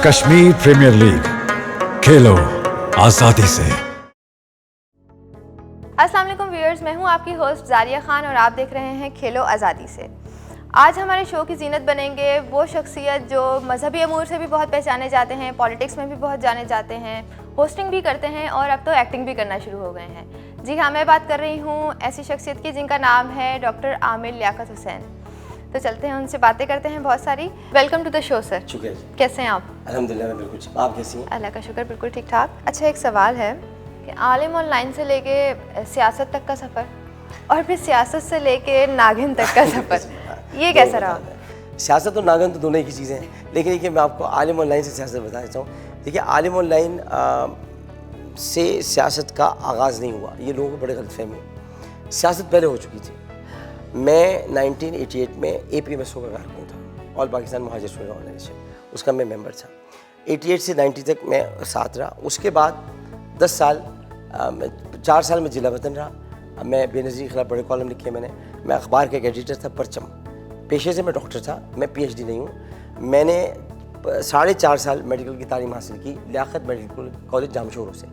Kashmir premiere league, खेलो आजादी से। अस्सलाम वालेकुम व्यूअर्स, मैं हूं आपकी होस्ट जारिया खान और आप देख रहे हैं खेलो आज़ादी से। आज हमारे शो की जीनत बनेंगे वो शख्सियत जो मजहबी अमूर से भी बहुत पहचाने जाते हैं, पॉलिटिक्स में भी बहुत जाने जाते हैं, होस्टिंग भी करते हैं और अब तो एक्टिंग भी करना शुरू हो गए हैं। जी हाँ, मैं बात कर रही हूँ ऐसी शख्सियत की जिनका नाम है डॉक्टर आमिर लियाकत हुसैन। तो चलते हैं उनसे बातें करते हैं बहुत सारी। Welcome to the show sir. शुक्रिया। कैसे हैं आप? अल्हम्दुलिल्लाह, मैं बिल्कुल ठीक। आप कैसी हैं? अल्लाह का शुक्र, बिल्कुल ठीक ठाक। अच्छा, एक सवाल है कि आलिम ऑनलाइन से लेके सियासत तक का सफ़र और फिर सियासत से लेके नागिन तक का सफ़र, ये कैसा रहा? सियासत और नागन तो दोनों ही की चीज़ें हैं, लेकिन देखिए मैं आपको आलिम ऑनलाइन से सियासत बता देता हूँ। देखिए, आलिम ऑनलाइन से सियासत का आगाज़ नहीं हुआ, ये लोगों को बड़े गलतफहमी है। सियासत पहले हो चुकी थी। मैं 1988 में APMSO का कारकुन था, ऑल पाकिस्तान मुहाजिर स्टूडेंट ऑर्गेनाइजेशन, उसका मैं मेंबर था। 88 से 90 तक मैं साथ रहा। उसके बाद 10 साल 4 साल में जिला वतन रहा। मैं बेनज़ीर के खिलाफ बड़े कॉलम लिखे मैंने। मैं अखबार का एक एडिटर था, परचम। पेशे से मैं डॉक्टर था, मैं PhD नहीं हूँ। मैंने 4.5 साल मेडिकल की तालीम हासिल की लियाकत मेडिकल कॉलेज जामशोरों से।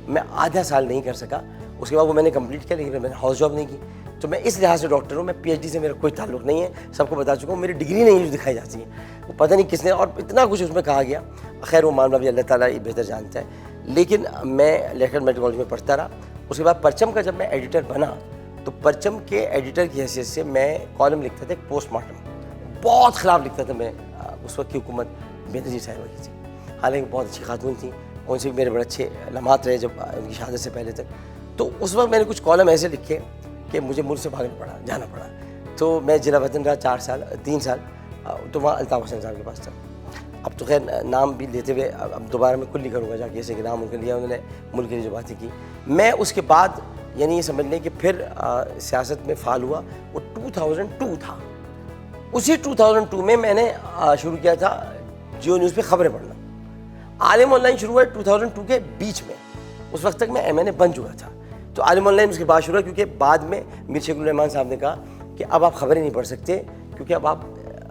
मैं आधा साल नहीं कर सका, उसके बाद वो मैंने कंप्लीट किया, लेकिन मैंने हाउस जॉब नहीं की। तो मैं इस लिहाज से डॉक्टर हूँ। मैं PhD से मेरा कोई ताल्लुक़ नहीं है, सबको बता चुका हूँ। मेरी डिग्री नहीं जो दिखाई जाती है, वो पता नहीं किसने, और इतना कुछ उसमें कहा गया। खैर, वो मामला भी अल्लाह ताला ही बेहतर जानता है। लेकिन मैं लियाकत मेडिकल कॉलेज में पढ़ता रहा। उसके बाद परचम का जब मैं एडिटर बना, तो परचम के एडिटर की हैसियत से मैं कॉलम लिखता था, एक पोस्टमार्टम बहुत ख़राब लिखता था मैं। उस वक्त की हुकूमत बेनज़ीर साहिबा की थी, हालांकि बहुत अच्छी खातून थी, उनसे भी मेरे बड़े अच्छे लम्हात रहे जब उनकी शहादत से पहले तक। तो उस वक्त मैंने कुछ कॉलम ऐसे लिखे कि मुझे मुल्क से भागना पड़ा, जाना पड़ा। तो मैं जिला वतन रहा 3 साल, तो वहाँ अल्ताफ़ हुसैन साहब के पास था। अब तो खैर नाम भी लेते हुए अब दोबारा मैं कुल नहीं करूँगा जाके, ऐसे कि नाम उनके लिया, उन्होंने मुल्क के लिए जो बातें की। मैं उसके बाद यानी ये समझ लें कि फिर सियासत में फ़ाल हुआ। वो 2002 था। उसी 2002 में मैंने शुरू किया था जियो न्यूज़ पे ख़बरें पढ़ना। आलिम ऑनलाइन शुरू हुआ 2002 के बीच में। उस वक्त तक मैं MNA बन चुका था। तो आलिम ऑनलाइन उसके बाद शुरू हुआ, क्योंकि बाद में मीर शेखुर रहमान साहब ने कहा कि अब आप खबरें नहीं पढ़ सकते, क्योंकि अब आप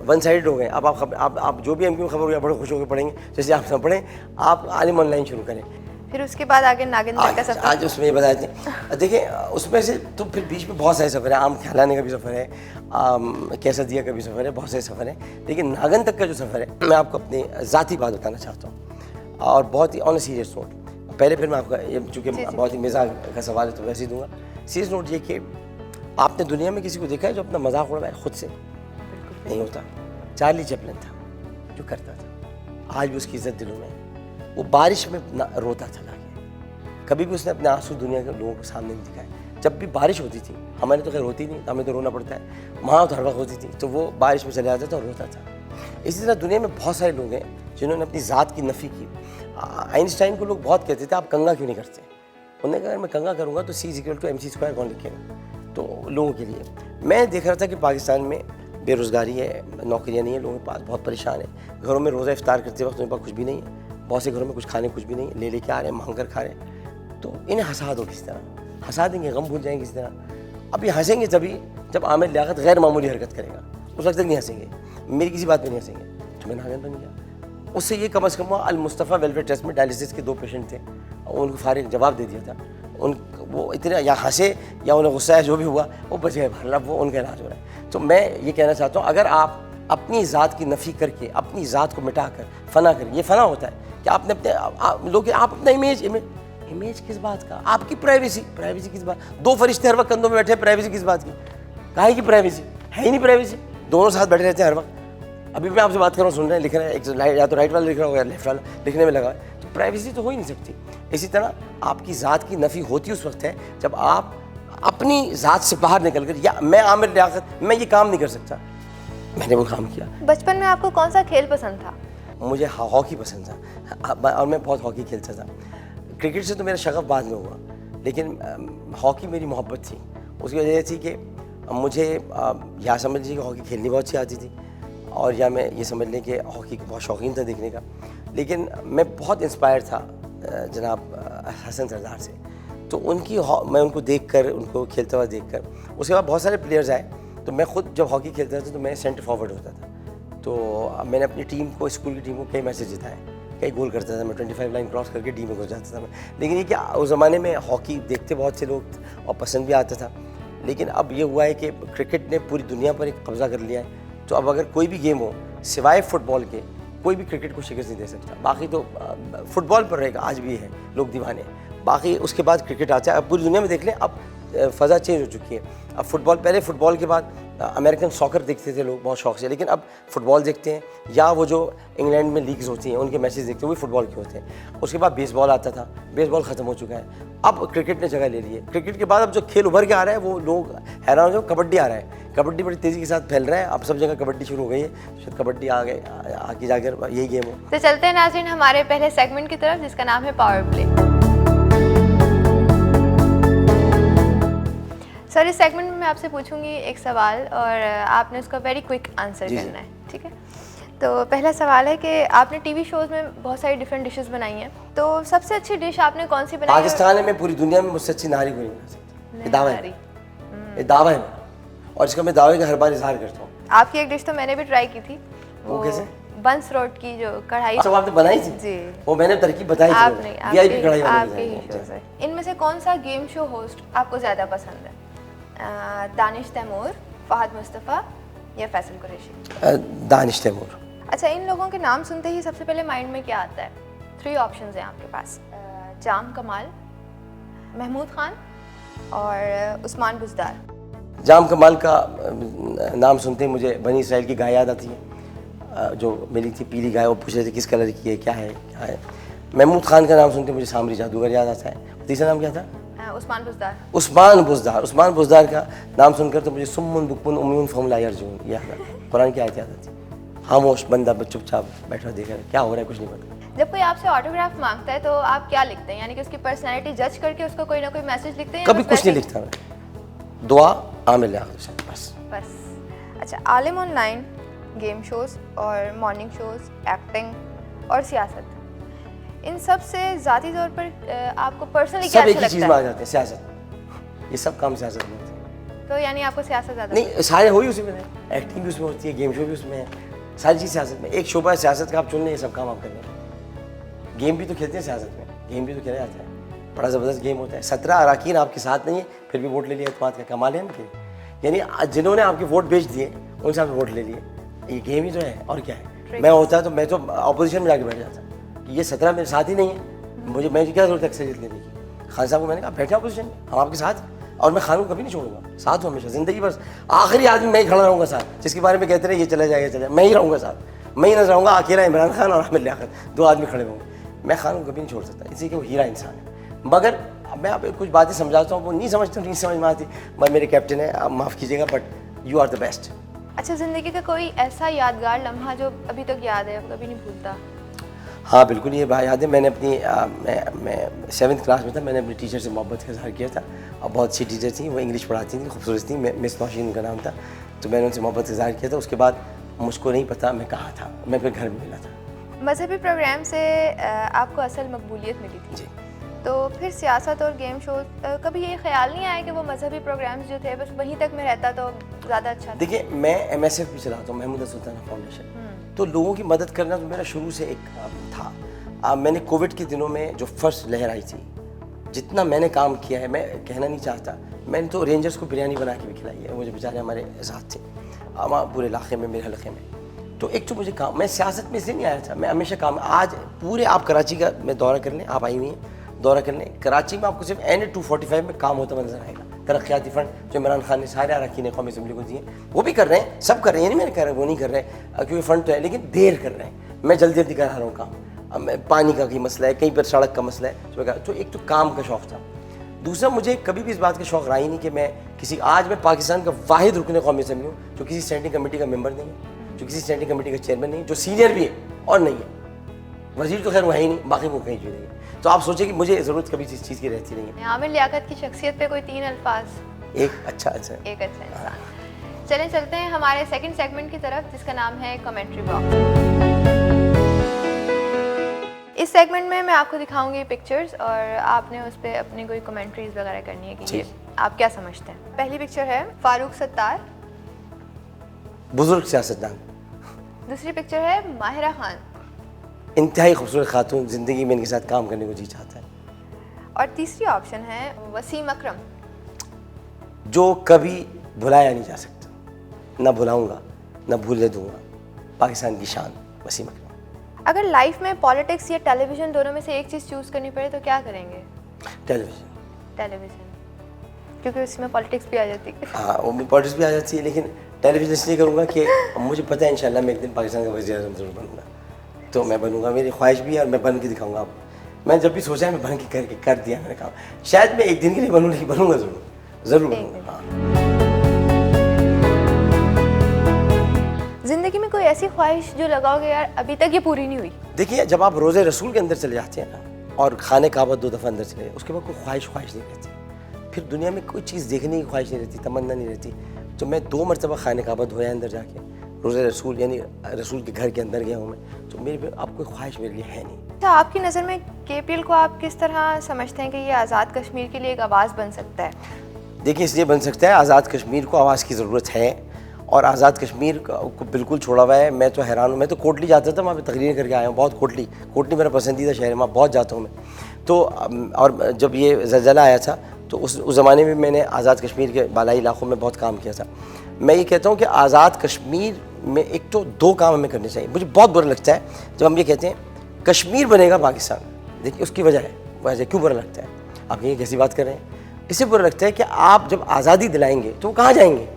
वन साइड हो गए। अब आप जो भी MQ में खबर हो गया बड़े खुश होकर पढ़ेंगे, जैसे आप सब पढ़ें, आप आलिम ऑनलाइन शुरू करें। फिर उसके बाद आगे नागिन तक का सफ़र। आज उसमें ये बताते हैं। देखिए, उसमें से तो फिर बीच में बहुत सारे सफ़र है। आम खिलाने का भी सफ़र है, कैसदिया का भी सफ़र है, बहुत सारे सफ़र है। लेकिन नागन तक का जो सफ़र है, मैं आपको अपनी ज़ाती बात बताना चाहता हूँ, और बहुत ही ऑन सीरियस नोट। पहले फिर मैं आपका ये, चूँकि बहुत ही मज़ाक का सवाल है तो वैसे ही दूंगा। सीरियस नोट ये कि आपने दुनिया में किसी को देखा है जो अपना मजाक उड़ाए? खुद से नहीं होता। चार्ली चैपलिन था जो करता था, आज भी उसकी इज्जत दिलों में। वो बारिश में रोता था लाके, कभी भी उसने अपने आंसू दुनिया के लोगों के सामने नहीं दिखाए। जब भी बारिश होती थी, हमारे तो खैर होती नहीं, हमें तो रोना पड़ता है, वहाँ तो हर वक्त होती थी, तो वो बारिश में चले जाता था और रोता था। इसी तरह दुनिया में बहुत सारे लोग हैं जिन्होंने अपनी ज़ात की नफ़ी की। आइंस्टाइन को लोग बहुत कहते थे आप कंघा क्यों नहीं करते? उन्होंने कहा मैं कंघा करूँगा तो C=mc² कौन लिखेगा? तो लोगों के लिए मैं देख रहा था कि पाकिस्तान में बेरोज़गारी है, नौकरियाँ नहीं है, लोगों के पास बहुत परेशान है। घरों में रोज़ा इफ्तार करते वक्त उनके पास कुछ भी नहीं है। बहुत से घरों में कुछ खाने कुछ भी नहीं है, ले लेके आ रहे हैं, मांग कर खा रहे हैं। तो इन्हें हंसा दो किसी तरह, हंसा देंगे, गम भूल जाएंगे किसी तरह। अब ये हंसेंगे तभी जब आमिर लियाकत गैर मामूली हरकत करेगा, उस वक्त तक नहीं हंसेंगे, मेरी किसी बात पर नहीं हंसेंगे। तो मैं नागन बन गया। उससे ये कम अज़ कम हुआ, अल मुस्तफ़ा वेलफेयर ट्रस्ट में डायलिसिस के 2 पेशेंट थे, उनको फारिग जवाब दे दिया था। वो इतने या हंसे या उन्हें गुस्सा है, जो भी हुआ वो बच गए बाहर, अब वो उनका इलाज हो रहा है। तो मैं ये कहना चाहता हूँ, अगर आप अपनी ज़ात की नफ़ी करके, अपनी ज़ात को मिटा कर फ़ना करें, ये फ़ना होता है कि आपने अपने लोग आप अपना इमेज किस बात का? आपकी प्राइवेसी किस बात? 2 फरिश्ते हर वक्त कंधों में बैठे, प्राइवेसी किस बात की? काहे की प्राइवेसी है ही नहीं। प्राइवेसी दोनों साथ बैठे रहते हैं हर वक्त। अभी मैं आपसे बात कर रहा हूँ, सुन रहे हैं, लिख रहे हैं, एक या तो राइट वाला लिख रहा होगा या लेफ्ट वाला लिखने में लगा है, तो प्राइवेसी तो हो ही नहीं सकती। इसी तरह आपकी ज़ात की नफ़ी होती उस वक्त है जब आप अपनी ज़ात से बाहर निकल कर, या मैं आमिर लियाकत मैं ये काम नहीं कर सकता, मैंने वो काम किया। बचपन में आपको कौन सा खेल पसंद था? मुझे हॉकी पसंद था, और मैं बहुत हॉकी खेलता था। क्रिकेट से तो मेरा शगफ बाद में हुआ, लेकिन हॉकी मेरी मोहब्बत थी। उसकी वजह थी कि मुझे या समझ लीजिए कि हॉकी खेलनी बहुत अच्छी आती थी, और या मैं ये समझ लें कि हॉकी का बहुत शौकीन था देखने का। लेकिन मैं बहुत इंस्पायर था जनाब हसन सरदार से। तो मैं उनको देखकर, उनको खेलता हुआ देखकर, उसके बाद बहुत सारे प्लेयर्स आए। तो मैं खुद जब हॉकी खेलता था तो मैं सेंटर फॉरवर्ड होता था। तो मैंने अपनी टीम को, स्कूल की टीम को कई मैचेस जिताए। कई गोल करता था मैं, 25 लाइन क्रॉस करके डी में घुस जाता था मैं। लेकिन ये क्या, उस ज़माने में हॉकी देखते बहुत से लोग और पसंद भी आता था, लेकिन अब ये हुआ है कि क्रिकेट ने पूरी दुनिया पर एक कब्ज़ा कर लिया है। तो अब अगर कोई भी गेम हो सिवाय फुटबॉल के, कोई भी क्रिकेट को शिकस्त नहीं दे सकता। बाकी तो फुटबॉल पर रहेगा, आज भी है लोग दीवाने, बाकी उसके बाद क्रिकेट आता है। अब पूरी दुनिया में देख लें, अब फ़ज़ा चेंज हो चुकी है। अब फुटबॉल, पहले फुटबॉल के बाद अमेरिकन सॉकर देखते थे लोग बहुत शौक से, लेकिन अब फुटबॉल देखते हैं, या वो जो इंग्लैंड में लीग्स होती हैं उनके मैचेस देखते हैं, वो फुटबॉल के होते हैं। उसके बाद बेसबॉल आता था, बेसबॉल ख़त्म हो चुका है, अब क्रिकेट ने जगह ले ली है। क्रिकेट के बाद अब जो खेल उभर के आ रहा है वो लोग हैरान हो जाओ, कबड्डी आ रहा है। कबड्डी बड़ी तेज़ी के साथ फैल रहा है, अब सब जगह कबड्डी शुरू हो गई है, शायद कबड्डी आगे जाकर यही गेम हो। तो चलते हैं नाज़रीन हमारे पहले सेगमेंट की तरफ, जिसका नाम है पावर प्ले। सर, इस सेगमेंट में मैं आपसे पूछूंगी एक सवाल और आपने उसका वेरी क्विक आंसर करना है, ठीक है? तो पहला सवाल है कि आपने टीवी शोज में बहुत सारी डिफरेंट डिशेस बनाई हैं, तो सबसे अच्छी डिश आपने कौन सी बनाई? पाकिस्तान में, पूरी दुनिया में मुझसे अच्छी नारी कोई नहीं बना सकती, ये दावा है, ये दावा है, और इसका मैं दावे का हर बार इजहार करता हूँ। आपकी एक डिश तो मैंने भी ट्राई की थी, वो कैसे? बंस रोट की जो कढ़ाई। सब आपने बनाई थी? जी, वो मैंने तरकीब बताई थी, आपने वीआईपी कढ़ाई आपके ही शोज है। इनमें से कौन सा गेम शो होस्ट आपको ज़्यादा पसंद है? दानिश तैमूर, फहद मुस्तफ़ा या फैसल कुरैशी? दानिश तैमूर। अच्छा, इन लोगों के नाम सुनते ही सबसे पहले माइंड में क्या आता है? 3 ऑप्शंस हैं आपके पास, जाम कमाल, महमूद खान और उस्मान बुज़दार। जाम कमाल का नाम सुनते ही मुझे बनी इसराइल की गाय याद आती है, जो मिली थी पीली गाय, वो पूछ रहे थे किस कलर की है, क्या है। महमूद खान का नाम सुनते मुझे सामरी जादूगर याद आता है। तीसरा नाम क्या था? उस्मान बुज़दार। उस्मान बुज़दार का नाम सुनकर तो मुझे सुम्मुन बुकमुन उम्मीन फमला अर्जुन याद आता, कुरान की आयत याद आती। खामोश बंदा चुपचाप बैठा देकर क्या हो रहा है कुछ नहीं पता। जब कोई आपसे ऑटोग्राफ मांगता है तो आप क्या लिखते हैं? यानी कि उसकी पर्सनैलिटी जज करके उसको कोई ना कोई मैसेज लिखते हैं? कभी कुछ नहीं लिखता मैं, दुआ आमिल बस। अच्छा, आलिम ऑनलाइन, गेम शोज और मॉर्निंग शोज, एक्टिंग और सियासत, इन सब से ज़ाती तौर पर आपको पर्सनली क्या अच्छा लगता है? सब एक ही चीज़ में आ जाते हैं, सियासत। ये सब काम सियासत में होते हैं। तो यानी आपको सियासत ज़्यादा नहीं, सारे हो ही उसी में है, एक्टिंग भी उसमें होती है, गेम शो भी उसमें है, सारी चीज़ सियासत में। एक शोबा है सियासत का, आप चुन लें, ये सब काम आप कर रहे हैं। गेम भी तो खेलते हैं सियासत में, गेम भी तो खेला जाता है, बड़ा ज़बरदस्त गेम होता है। 17 अराकीन आपके साथ नहीं है, फिर भी वोट ले लिया, एतमाद का कमाल है ना। यानी जिन्होंने आपके वोट बेच दिए उनसे आपने वोट ले लिए, ये गेम ही तो है, और क्या है। मैं होता तो मैं तो अपोजिशन में जाके बैठ जाता कि ये 17 मेरे साथ ही नहीं है, मैं क्या जरूरत है अक्सरियत लेने की। खान साहब को मैंने कहा बैठे अपोजिशन में, हम आपके साथ, और मैं खान को कभी नहीं छोड़ूंगा, साथ हूँ हमेशा ज़िंदगी, बस आखिरी आदमी मैं ही खड़ा रहूँगा साथ, जिसके बारे में कहते रहे ये चला जाएगा, चला, मैं ही रहूँगा साथ, मैं ही नजर आऊँगा। अकेला इमरान खान और आमिर लियाकत 2 आदमी खड़े होंगे, मैं खान को कभी नहीं छोड़ सकता, इसलिए कि वो हीरा इंसान है। मगर मैं आप कुछ बातें समझाता हूँ, वो नहीं समझते, नहीं समझ में आती, मैं मेरे कैप्टन है, आप माफ़ कीजिएगा, but you are the best. अच्छा, ज़िंदगी का कोई ऐसा यादगार लम्हा जो अभी तक याद है, कभी नहीं भूलता? हाँ बिल्कुल, ये बात याद है। मैंने अपनी मैं 7th क्लास में था, मैंने अपनी टीचर से मोहब्बत का इज़हार किया था, और बहुत अच्छी टीचर थी, वो इंग्लिश पढ़ाती थी, खूबसूरत थी, मिस नौशीन उनका नाम था। तो मैंने उनसे मोहब्बत का इज़हार किया था। उसके बाद मुझको नहीं पता मैं कहाँ था, मैं फिर घर में मिला था। मजहबी प्रोग्राम से आपको असल मकबूलियत मिली थी जी। तो फिर सियासत और गेम शो, कभी ये ख्याल नहीं आया कि वो मजहबी प्रोग्राम्स जो थे बस वहीं तक मैं रहता तो ज़्यादा अच्छा था? देखिए, मैं MSF भी चलाता हूँ, महमूद सुल्ताना फाउंडेशन, तो लोगों की मदद करना तो मेरा शुरू से एक था। मैंने कोविड के दिनों में जो फर्स्ट लहर आई थी, जितना मैंने काम किया है, मैं कहना नहीं चाहता, मैंने तो रेंजर्स को बिरयानी बना के भी खिलाई है, वो जो बेचारे हमारे साथ थे वहाँ पूरे इलाके में, मेरे हल्के में। तो एक तो मुझे काम, मैं सियासत में इसलिए नहीं आया था, मैं हमेशा काम, आज पूरे आप कराची का मैं दौरा कर लें, आप आई हुई हैं दौरा करने, कराची में आपको सिर्फ NA-245 में काम होता नजर आएगा। तरक्याती फंड जो इमरान खान ने सारे अरकान कौमी असम्बली को दिए, वो भी कर रहे हैं, सब कर रहे हैं, नहीं मैंने कह रहा वो नहीं कर रहे, क्योंकि फंड तो है, लेकिन देर कर रहे हैं। मैं जल्दी जल्दी करा रहा हूँ काम, पानी का भी मसला है, कहीं पर सड़क का मसला है, तो एक तो काम का शौक़ था। दूसरा, मुझे कभी भी इस बात का शौक़ रहा ही नहीं कि मैं किसी, आज मैं पाकिस्तान का वाहिद रुकन कौमी असम्बली हूँ जो किसी स्टैंडिंग कमेटी का मेंबर नहीं है, जो किसी स्टैंडिंग कमेटी का चेयरमैन नहीं है, जो सीनियर भी है और नहीं है, वजीर तो खैर वो है ही नहीं, बाकी वो कहीं भी नहीं है। तो आप सोचें कि मुझे ज़रूरत कभी इस चीज़ की रहती नहीं है। आमिर लियाकत की शख्सियत पे कोई 3 अल्फाज? एक अच्छा एक अच्छा इंसान। चलें चलते हैं हमारे सेकंड सेगमेंट की तरफ, जिसका नाम है कमेंट्री बॉक्स। इस सेगमेंट में मैं आपको दिखाऊंगी पिक्चर्स और आपने उस पर अपनी कोई कमेंट्रीज वगैरह करनी है कि आप क्या समझते हैं। पहली पिक्चर है फारूक सत्तार, बुजुर्ग सियासतदान। दूसरी पिक्चर है माहिरा खान, इंतहाई खूबसूरत खातून ज़िंदगी में इनके साथ काम करने को जी चाहता है। और तीसरी ऑप्शन है वसीम अकरम, जो कभी भुलाया नहीं जा सकता, ना भुलाऊंगा ना भूलने दूंगा, पाकिस्तान की शान वसीम अकरम। अगर लाइफ में पॉलिटिक्स या टेलीविज़न दोनों में से एक चीज़ चूज़ करनी पड़े तो क्या करेंगे? टेलीविज़न, क्योंकि उसमें पॉलिटिक्स भी आ जाती है। हाँ, वो भी पॉलिटिक्स भी आ जाती है, लेकिन टेलीविज़न इसलिए करूँगा कि मुझे पता है इंशाल्लाह मैं एक दिन पाकिस्तान का वज़ीर-ए-आज़म ज़रूर बनूँगा, तो मैं बनूँगा, मेरी ख्वाहिश भी है और मैं बन के दिखाऊँगा आपको। मैं जब भी सोचा है मैं बन के करके कर दिया मैंने काम। शायद मैं एक दिन के लिए बनूँ, लेकिन बनूँगा ज़रूर बनूँगा। हाँ। ज़िंदगी में कोई ऐसी ख्वाहिश जो लगाओगे यार अभी तक ये पूरी नहीं हुई? देखिए, जब आप रोज़े रसूल के अंदर चले जाते हैं ना और खाने काबा 2 दफ़ा अंदर चले गए, उसके बाद कोई ख्वाहिश नहीं रहती, फिर दुनिया में कोई चीज़ देखने की ख्वाहिश नहीं रहती, तमन्ना नहीं रहती। तो मैं 2 मरतबा खाने काबा धोया अंदर जाके, रोज़े रसूल यानी रसूल के घर के अंदर गया हूँ मैं, तो मेरे पे अब कोई ख्वाहिश मेरे लिए है नहीं। अच्छा, आपकी नज़र में KPL को आप किस तरह समझते हैं कि ये आज़ाद कश्मीर के लिए एक आवाज़ बन सकता है? देखिए, इसलिए बन सकता है, आज़ाद कश्मीर को आवाज़ की ज़रूरत है और आज़ाद कश्मीर को बिल्कुल छोड़ा हुआ है। मैं तो हैरान हूँ, मैं तो कोटली जाता था, वहाँ पे तकरीरें करके आया हूँ, बहुत कोटली मेरा पसंदीदा शहर है, वहाँ बहुत जाता हूँ मैं। तो और जब ये ज़लज़ला आया था तो उस ज़माने में मैंने आज़ाद कश्मीर के बालाई इलाक़ों में बहुत काम किया था। मैं ये कहता हूँ कि आज़ाद कश्मीर में एक तो 2 काम हमें करने चाहिए। मुझे बहुत बुरा लगता है जब हम ये कहते हैं कश्मीर बनेगा पाकिस्तान। देखिए, उसकी वजह क्यों बुरा लगता है? आप ये कैसी बात कर रहे हैं? इससे बुरा लगता है कि आप जब आज़ादी दिलाएंगे तो वो कहाँ जाएंगे?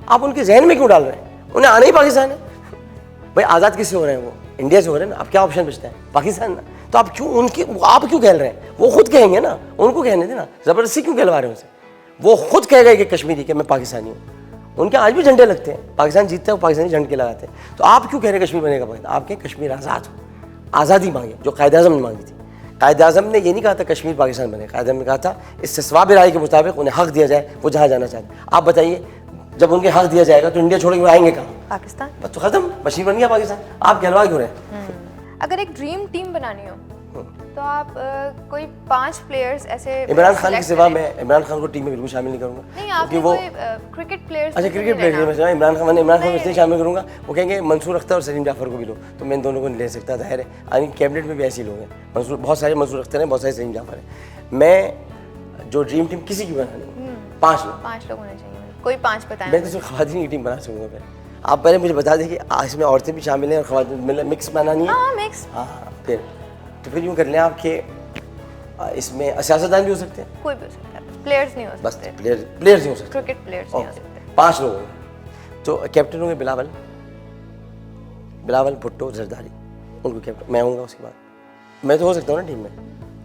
आप उनके जहन में क्यों डाल रहे हैं? उन्हें आना ही पाकिस्तान है भाई। आज़ाद किससे हो रहे हैं? वो इंडिया से हो रहे हैं ना। अब क्या ऑप्शन बचता है? पाकिस्तान ना। तो आप क्यों आप क्यों कह रहे हैं? वो खुद कहेंगे ना, उनको कहने देना, ज़बरदस्ती क्यों कहलवा रहे हैं उनसे? वो खुद कह गए कि कश्मीरी के मैं पाकिस्तानी हूँ। उनके आज भी झंडे लगते हैं, पाकिस्तान जीतता है वो पाकिस्तानी झंडे लगाते हैं। तो आप क्यों कह रहे हैं कश्मीर बनेगा पाकिस्तान? आप कहें कश्मीर आज़ाद हो, आज़ादी मांगे, जो कायद-ए-आज़म ने मांगी थी। कायद-ए-आज़म ने ये नहीं कहा था कश्मीर पाकिस्तान बने, कायद-ए-आज़म ने कहा था इस्तिस्वाब राय के मुताबिक उन्हें हक़ दिया जाए, वो जहाँ जाना चाहते हैं। आप बताइए, जब उनके हक़ दिया जाएगा तो इंडिया छोड़ के आएंगे कहाँ? पाकिस्तान। बस तो ख़त्म, मशीन बन गया पाकिस्तान। आप कहलवा क्यों रहे हैं? अगर एक ड्रीम टीम बनानी हो तो आप कोई 5 प्लेयर्स ऐसे इमरान खान के सिवा मैं इमरान खान को टीम में बिल्कुल शामिल नहीं करूँगा। नहीं, आपने वो क्रिकेट प्लेयर्स। अच्छा, क्रिकेट प्लेयर में इमरान खान इसलिए शामिल करूँगा, वो कहेंगे मंसूर अख्तर और सलीम जाफर को भी लो, तो मैं इन दोनों को नहीं ले सकता। ज़ाहिर है, यानी कैबिनेट में भी ऐसे लोग हैं, बहुत सारे मंसूर अख्तर हैं, बहुत सारे सलीम जाफर हैं। मैं जो ड्रीम टीम किसी की बनानी, 5 लोग होने चाहिए। कोई 5 बताएं। मैं तो सिर्फ ख़वातीन की टीम बना सकूँगा। फिर आप पहले मुझे बता दें कि इसमें औरतें भी शामिल हैं और ख़वातीन, मिक्स बनानी है। हाँ, मिक्स। हाँ, फिर यूँ कर लें आप कि इसमें सियासतदान भी हो सकते हैं, कोई भी हो सकता है, प्लेयर्स नहीं हो सकते। बस प्लेयर्स नहीं हो सकते, क्रिकेट प्लेयर्स नहीं हो सकते। 5 लोग होंगे। तो कैप्टन होंगे बिलावल भुट्टो जरदारी, उनको कैप्टन मैं होऊंगा। उसके बाद मैं तो हो सकता हूँ ना टीम में।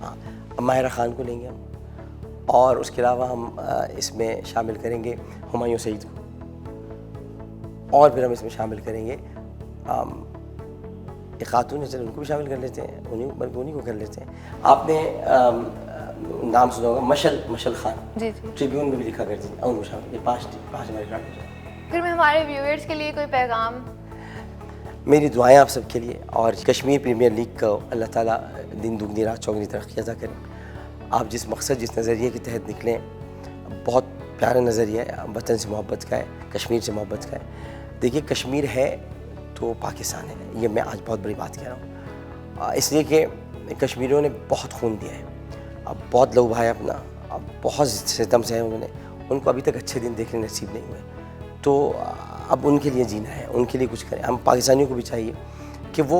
हाँ, अब माहिरा खान को लेंगे हम, और उसके अलावा हम इसमें शामिल करेंगे हुमायूं सईद को, और फिर हम इसमें शामिल करेंगे एक खातून है, चलो उनको भी शामिल कर लेते हैं, उन्हीं को कर लेते हैं। आपने नाम सुना होगा मशल खान, जी। ट्रिब्यून में भी लिखा करती हैं, उनको शामिल। ये 5 हमारे खिलाड़ी हो जाए। फिर मैं हमारे व्यूअर्स के लिए कोई पैगाम? मेरी दुआएं आप सबके लिए, और कश्मीर प्रीमियर लीग को अल्लाह ताला दिन दुगनी रात चौगनी तरक्की अता करें। आप जिस मकसद जिस नज़रिए के तहत निकलें, बहुत प्यारा नज़रिया है, वतन से मोहब्बत का है, कश्मीर से मोहब्बत का है। देखिए, कश्मीर है तो पाकिस्तान है, ये मैं आज बहुत बड़ी बात कह रहा हूँ, इसलिए कि कश्मीरियों ने बहुत खून दिया है, अब बहुत लहू बहाया अपना, अब बहुत सितम से उन्होंने, उनको अभी तक अच्छे दिन देखने नसीब नहीं हुए। तो अब उनके लिए जीना है, उनके लिए कुछ करें। हम पाकिस्तानियों को भी चाहिए कि वो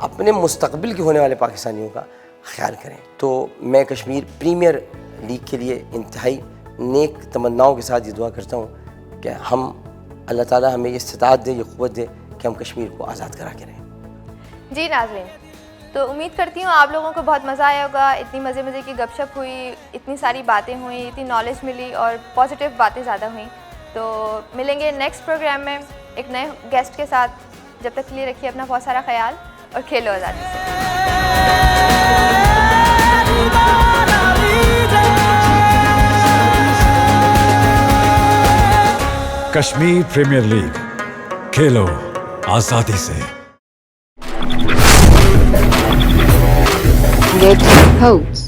अपने मुस्तकबिल के होने वाले पाकिस्तानियों का ख्याल करें। तो मैं कश्मीर प्रीमियर लीग के लिए इंतहाई नेक तमन्नाओं के साथ ये दुआ करता हूँ कि हम अल्लाह ताला हमें ये इस्तिताअत दे, ये क़ुव्वत दे कि हम कश्मीर को आज़ाद करा के रहें। जी नाज़रीन, तो उम्मीद करती हूँ आप लोगों को बहुत मज़ा आया होगा। इतनी मज़े की गपशप हुई, इतनी सारी बातें हुई, इतनी नॉलेज मिली और पॉजिटिव बातें ज़्यादा हुई। तो मिलेंगे नेक्स्ट प्रोग्राम में एक नए गेस्ट के साथ। जब तक के लिए रखिए अपना बहुत सारा ख्याल और खेलो आज़ादी से। कश्मीर प्रीमियर लीग, खेलो आजादी से। Red Coats.